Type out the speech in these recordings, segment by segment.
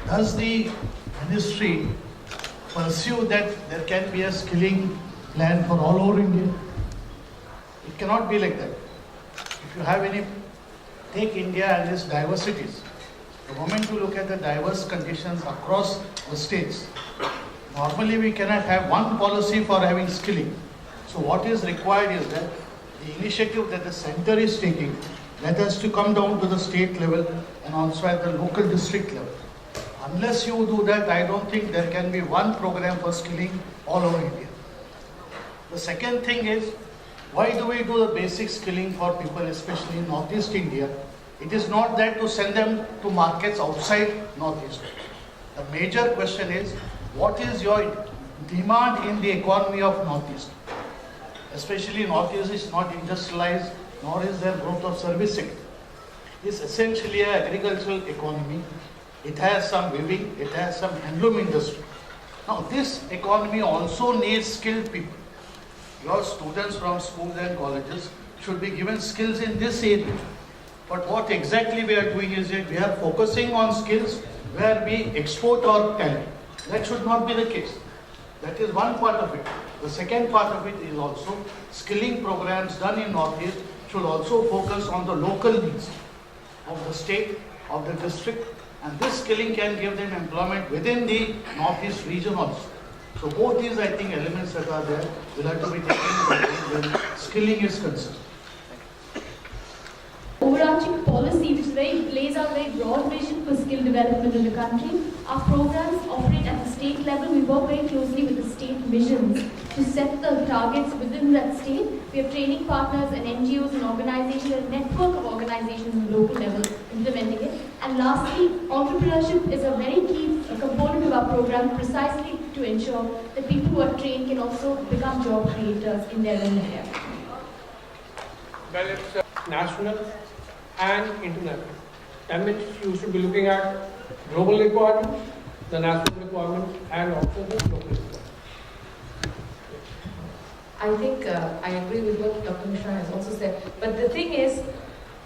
does the ministry pursue that there can be a skilling plan for all over India? It cannot be like that. If you have any, take India and its diversities. The moment you look at the diverse conditions across the states, normally we cannot have one policy for having skilling. So what is required is that the initiative that the center is taking, that has to come down to the state level and also at the local district level. Unless you do that, I don't think there can be one program for skilling all over India. The second thing is, why do we do the basic skilling for people, especially in Northeast India? It is not that to send them to markets outside Northeast. The major question is, what is your demand in the economy of Northeast? Especially Northeast is not industrialized, nor is there growth of service sector. It's essentially an agricultural economy. It has some weaving, it has some handloom industry. Now this economy also needs skilled people. Your students from schools and colleges should be given skills in this area. But what exactly we are doing is that we are focusing on skills where we export our talent. That should not be the case. That is one part of it. The second part of it is also skilling programs done in Northeast should also focus on the local needs of the state, of the district, and this skilling can give them employment within the Northeast region also. So both these, I think, elements that are there will have to be taken when skilling is concerned. Overarching policy which lays out very broad vision for skill development in the country. Our programs operate at the state level. We work very closely with the state missions to set the targets within that state. We have training partners and NGOs and organizations, a network of organizations on the local level implementing it. And lastly, entrepreneurship is a very key component of our program, precisely to ensure that people who are trained can also become job creators in their own area. Well, it's national and international. That means you should be looking at global requirements, the national requirements, and also the local requirements. I think I agree with what Dr. Mishra has also said. But the thing is,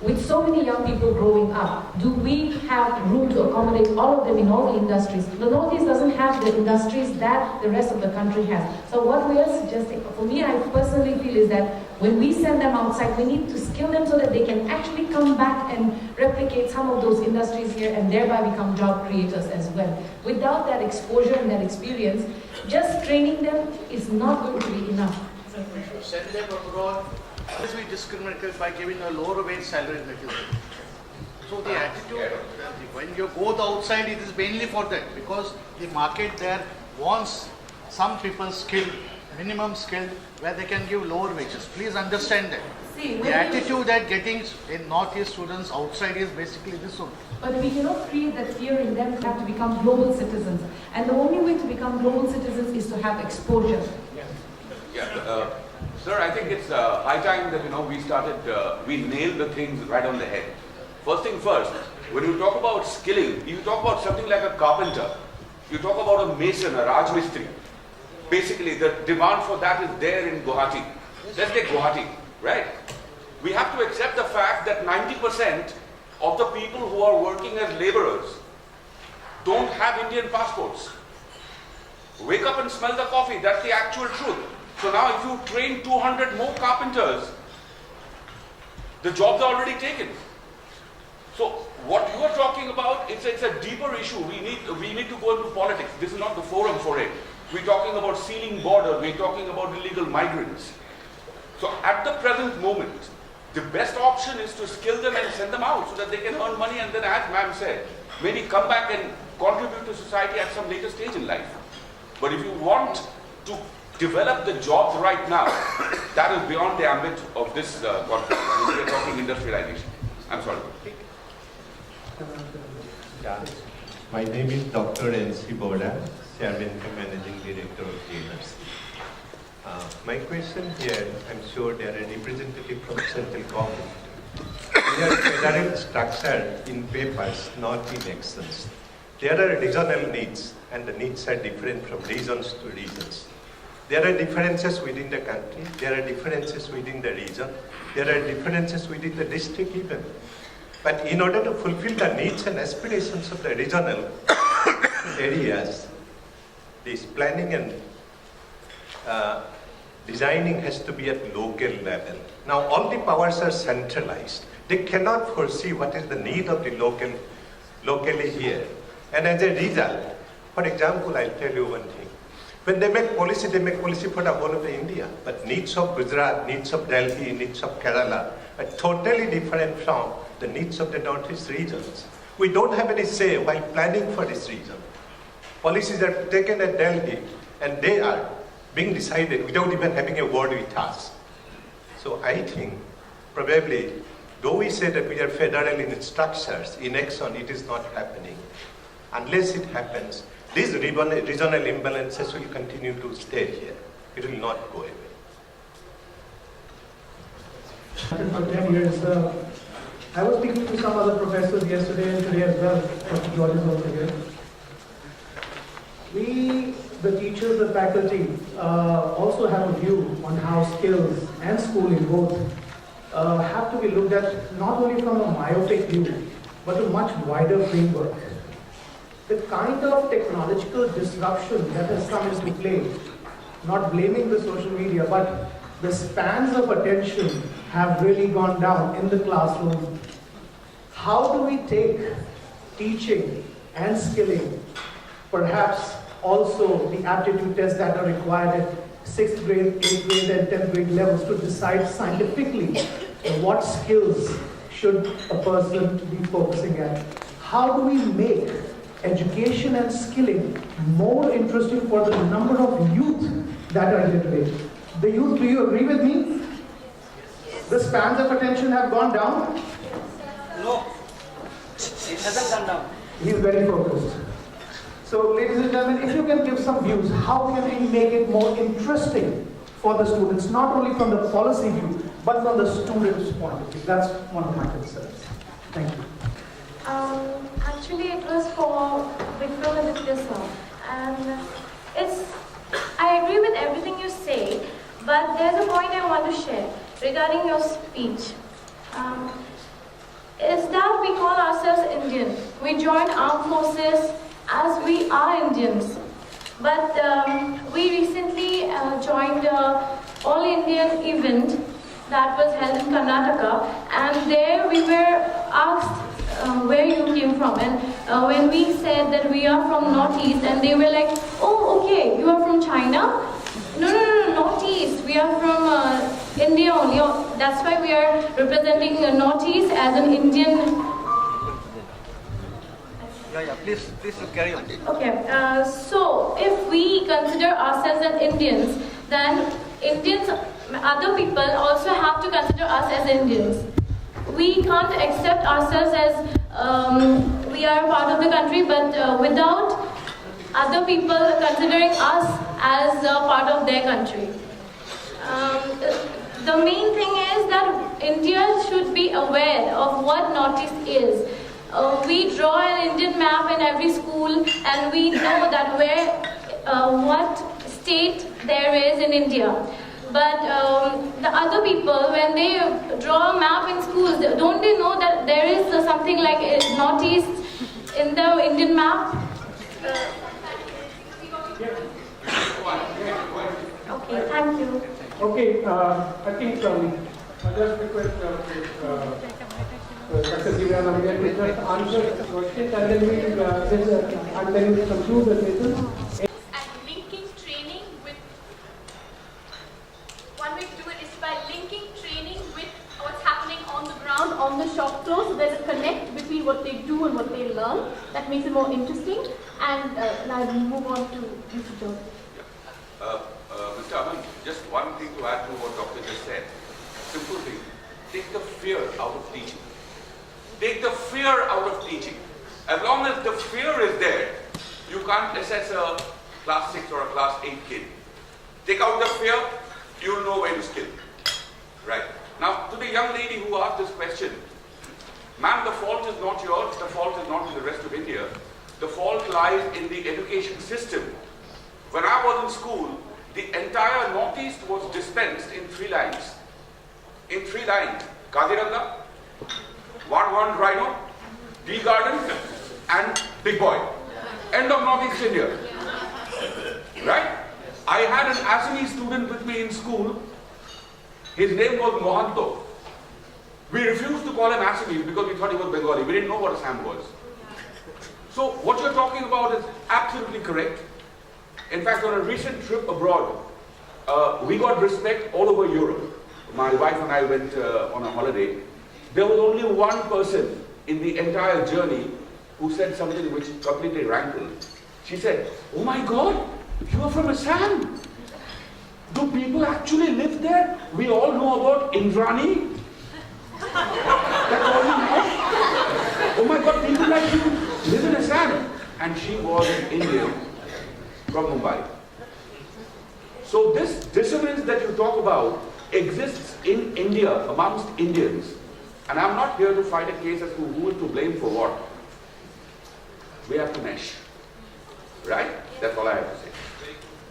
with so many young people growing up, do we have room to accommodate all of them in all the industries? The Northeast doesn't have the industries that the rest of the country has. So what we are suggesting, for me, I personally feel is that when we send them outside, we need to skill them so that they can actually come back and replicate some of those industries here and thereby become job creators as well. Without that exposure and that experience, just training them is not going to be enough. If you send them abroad, always be discriminated by giving a lower wage salary that is there. So the attitude, when you go outside, it is mainly for that, because the market there wants some people skilled, minimum skilled, where they can give lower wages. Please understand that. See, the attitude that getting in Northeast students outside is basically this one. But we cannot create that fear in them to have to become global citizens. And the only way to become global citizens is to have exposure. Sir, I think it's high time that we nail the things right on the head. First thing first, when you talk about skilling, you talk about something like a carpenter, you talk about a mason, a Rajmistri. Basically, the demand for that is there in Guwahati. Let's take Guwahati, right? We have to accept the fact that 90% of the people who are working as laborers don't have Indian passports. Wake up and smell the coffee, that's the actual truth. So now if you train 200 more carpenters, the jobs are already taken. So what you are talking about, it's a deeper issue. We need to go into politics. This is not the forum for it. We're talking about sealing borders, we're talking about illegal migrants. So at the present moment, the best option is to skill them and send them out so that they can earn money, and then, as ma'am said, maybe come back and contribute to society at some later stage in life. But if you want to develop the jobs right now, that is beyond the ambit of this conference. We are talking industrialization. I'm sorry. Yeah. My name is Dr. N.C. Boda, Chairman and Managing Director of GNRC. My question here, I'm sure there are representatives from central government. We are federal structured in papers, not in actions. There are regional needs, and the needs are different from regions to regions. There are differences within the country, there are differences within the region, there are differences within the district even. But in order to fulfill the needs and aspirations of the regional, areas, this planning and designing has to be at local level. Now all the powers are centralized. They cannot foresee what is the need of the locally here. And as a result, for example, I'll tell you one thing. When they make policy for the whole of India. But needs of Gujarat, needs of Delhi, needs of Kerala are totally different from the needs of the Northeast regions. We don't have any say while planning for this region. Policies are taken at Delhi and they are being decided without even having a word with us. So I think probably, though we say that we are federal in its structures, in action it is not happening. Unless it happens, these regional imbalances will continue to stay here. It will not go away. For 10 years, I was speaking to some other professors yesterday and today as well. Dr. George is also here. We, the teachers, the faculty, also have a view on how skills and schooling both have to be looked at not only from a myopic view, but a much wider framework. The kind of technological disruption that has come into play, not blaming the social media, but the spans of attention have really gone down in the classroom. How do we take teaching and skilling, perhaps also the aptitude tests that are required at 6th grade, 8th grade and 10th grade levels to decide scientifically what skills should a person be focusing at? How do we make education and skilling more interesting for the number of youth that are here today? The youth, do you agree with me? The spans of attention have gone down? No, it hasn't gone down. He's very focused. So, ladies and gentlemen, if you can give some views, how can we make it more interesting for the students, not only from the policy view, but from the student's point of view? That's one of my concerns. Thank you. Actually, it was for Vikram Aditya, and I agree with everything you say, but there's a point I want to share regarding your speech. Is that we call ourselves Indian. We join armed forces as we are Indians. But we recently joined an all-Indian event that was held in Karnataka, and there we were asked where you came from, and when we said that we are from Northeast, and they were like, oh, okay, you are from China? No, Northeast, we are from India only. That's why we are representing Northeast as an Indian. Yeah, please carry on. Okay, so if we consider ourselves as Indians, then Indians, other people also have to consider us as Indians. We can't accept ourselves as we are part of the country, but without other people considering us as a part of their country. The main thing is that India should be aware of what Northeast is. We draw an Indian map in every school, and we know that what state there is in India. But the other people, when they draw a map in schools, don't they know that there is something like Northeast in the Indian map? Okay, thank you. Okay, I think I just request Dr. Divyanamya to just answer the question, and then we conclude the session. And linking training with, one way to do it is by linking training with what's happening on the ground, on the shop floor, so there's a connect between what they do and what they learn. That makes it more interesting. And now we move on to Mr. George. Mr. Aman, just one thing to add to what Dr. just said. Simple thing. Take the fear out of teaching. Take the fear out of teaching. As long as the fear is there, you can't assess a class 6 or a class 8 kid. Take out the fear, you'll know where to skill. Right. Now, to the young lady who asked this question, ma'am, the fault is not yours, the fault is not in the rest of India. The fault lies in the education system. When I was in school, the entire Northeast was dispensed in 3 lines. In 3 lines, Kaziranga, One Horned Rhino, Tea Garden, and Big Boy. end of Northeast India. Right? I had an Assamese student with me in school. His name was Mohanto. We refused to call him Assamese because we thought he was Bengali. We didn't know what Assam was. So what you're talking about is absolutely correct. In fact, on a recent trip abroad, we got respect all over Europe. My wife and I went on a holiday. There was only one person in the entire journey who said something which completely rankled. She said, "Oh my God, you are from Assam. Do people actually live there? We all know about Indrani. That's all we know. Oh my God, people like you live in Assam." And she was an Indian from Mumbai. So this dissonance that you talk about exists in India, amongst Indians. And I'm not here to fight a case as to who is to blame for what. We have to mesh. Right? That's all I have to say.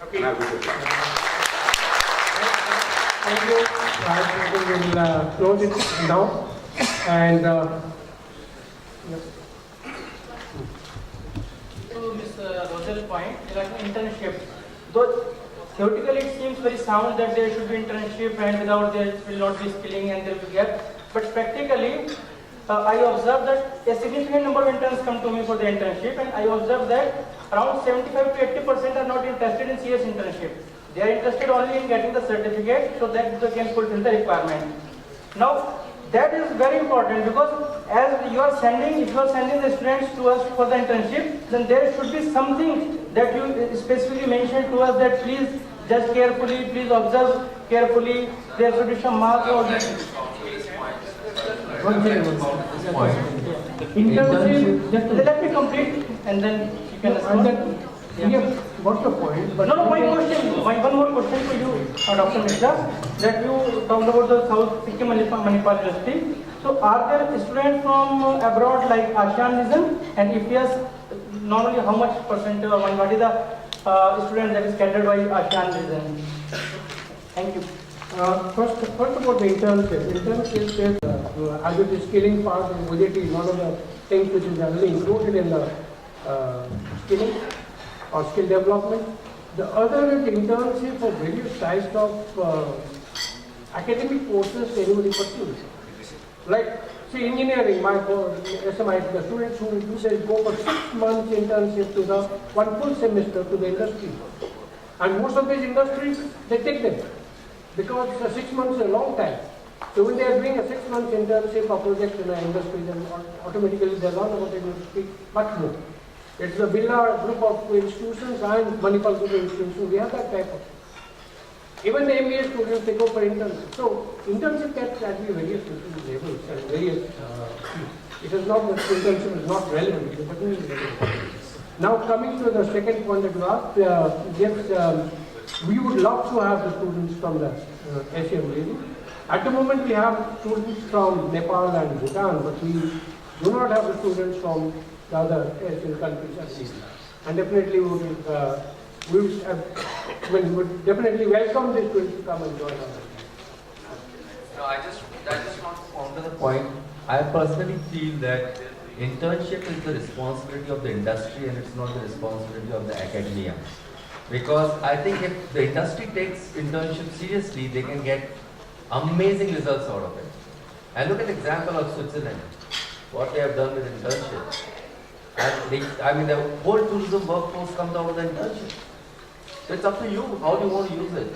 Okay. And I wish you luck. Thank you. I think we will close it now. And yes. To Ms. Rosel's point regarding internship, though theoretically it seems very sound that there should be internship and without there will not be skilling and there will be gap. But practically, I observed that a significant number of interns come to me for the internship, and I observed that around 75 to 80% are not interested in CS internship. They are interested only in getting the certificate so that they can fulfill the requirement. Now, that is very important because as you are sending, if you are sending the students to us for the internship, then there should be something that you specifically mentioned to us that please judge carefully, please observe carefully, there should be some marks or internship. Just let me complete and then you can respond. Yes, what's the point? But no, my question, one more question to you, Dr. Mishra, that you talked about the South Sikkim Manipal University. So are there students from abroad like ASEAN region? And if yes, normally how much percent or what is the student that is catered by ASEAN region? Thank you. First about the internship. Internship is as the skilling part, OJT is one of the things which is generally included in the skilling or skill development. The other is internship for various types of academic courses anybody pursues. Like, see, engineering, my SMI, the students who do say go for 6 months internship to the one full semester to the industry. And most of these industries, they take them because 6 months is a long time. So when they are doing a 6 months internship or project in an industry, then automatically they learn about the industry much more. It's the Villa group of institutions and Manipal group of institutions. We have that type of. Even the MBA students, they go for internship. So internship can be various levels and various. It is not that internship is not relevant. It is definitely relevant. Now coming to the second point that you asked, yes, we would love to have the students from the ASEAN region. At the moment, we have students from Nepal and Bhutan, but we do not have the students from the other Asian countries. And definitely we would definitely welcome the students to come and join us. No, I just want to counter the point. I personally feel that internship is the responsibility of the industry and it's not the responsibility of the academia. Because I think if the industry takes internship seriously, they can get amazing results out of it. And look at the example of Switzerland, what they have done with internship. And the whole tourism workforce comes out of the internship. So it's up to you how do you want to use it.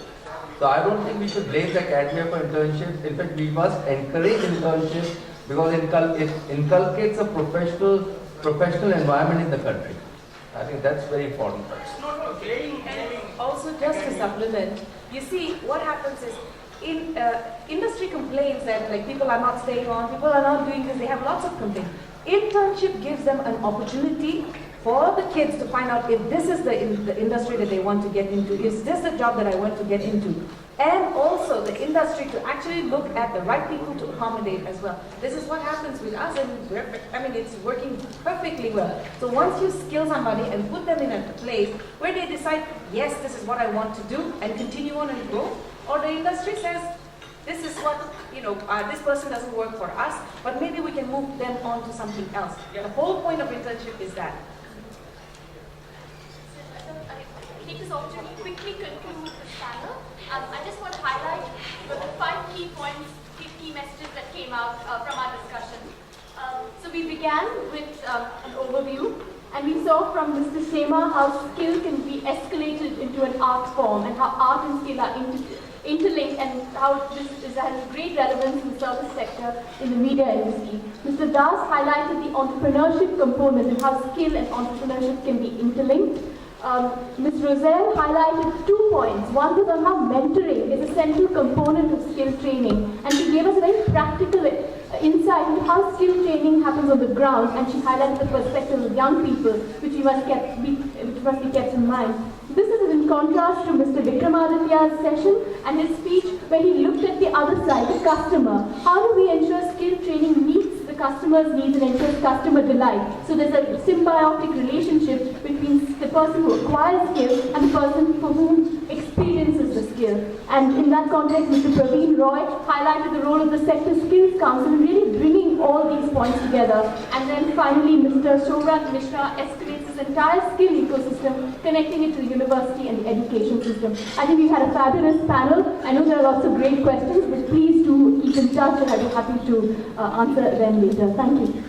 So I don't think we should blame the academia for internship. In fact, we must encourage internship because it inculcates a professional environment in the country. I think that's very important. And also just to supplement, you see what happens is industry complains that like people are not staying on, people are not doing this, they have lots of complaints. Internship gives them an opportunity for the kids to find out if this is the industry that they want to get into, is this the job that I want to get into? And also the industry to actually look at the right people to accommodate as well. This is what happens with us and it's working perfectly well. So once you skill somebody and put them in a place where they decide, yes, this is what I want to do and continue on and grow, or the industry says, this is what, this person doesn't work for us, but maybe we can move them on to something else. The whole point of internship is that. So to quickly conclude this panel, I just want to highlight the 5 key points, key messages that came out from our discussion. So we began with an overview, and we saw from Mr. Sema how skill can be escalated into an art form, and how art and skill are interlinked, and how this has great relevance in the service sector in the media industry. Mr. Das highlighted the entrepreneurship component and how skill and entrepreneurship can be interlinked. Ms. Roselle highlighted 2 points. One was on how mentoring is a central component of skill training, and she gave us a very practical insight into how skill training happens on the ground, and she highlighted the perspective of young people, which must be kept in mind. This is in contrast to Mr. Vikramaditya's session and his speech, where he looked at the other side, the customer. How do we ensure skill training meets the customer's needs and ensures customer delight? So there's a symbiotic relationship between the person who acquires skill and the person for whom experiences the skill. And in that context, Mr. Praveen Roy highlighted the role of the Sector Skills Council in really bringing all these points together. And then finally, Mr. Shovraj Mishra escalates this entire skill ecosystem, connecting it to the university and the education system. I think we've had a fabulous panel. I know there are lots of great questions, but please do keep in touch, and I'll be happy to answer them later. Thank you.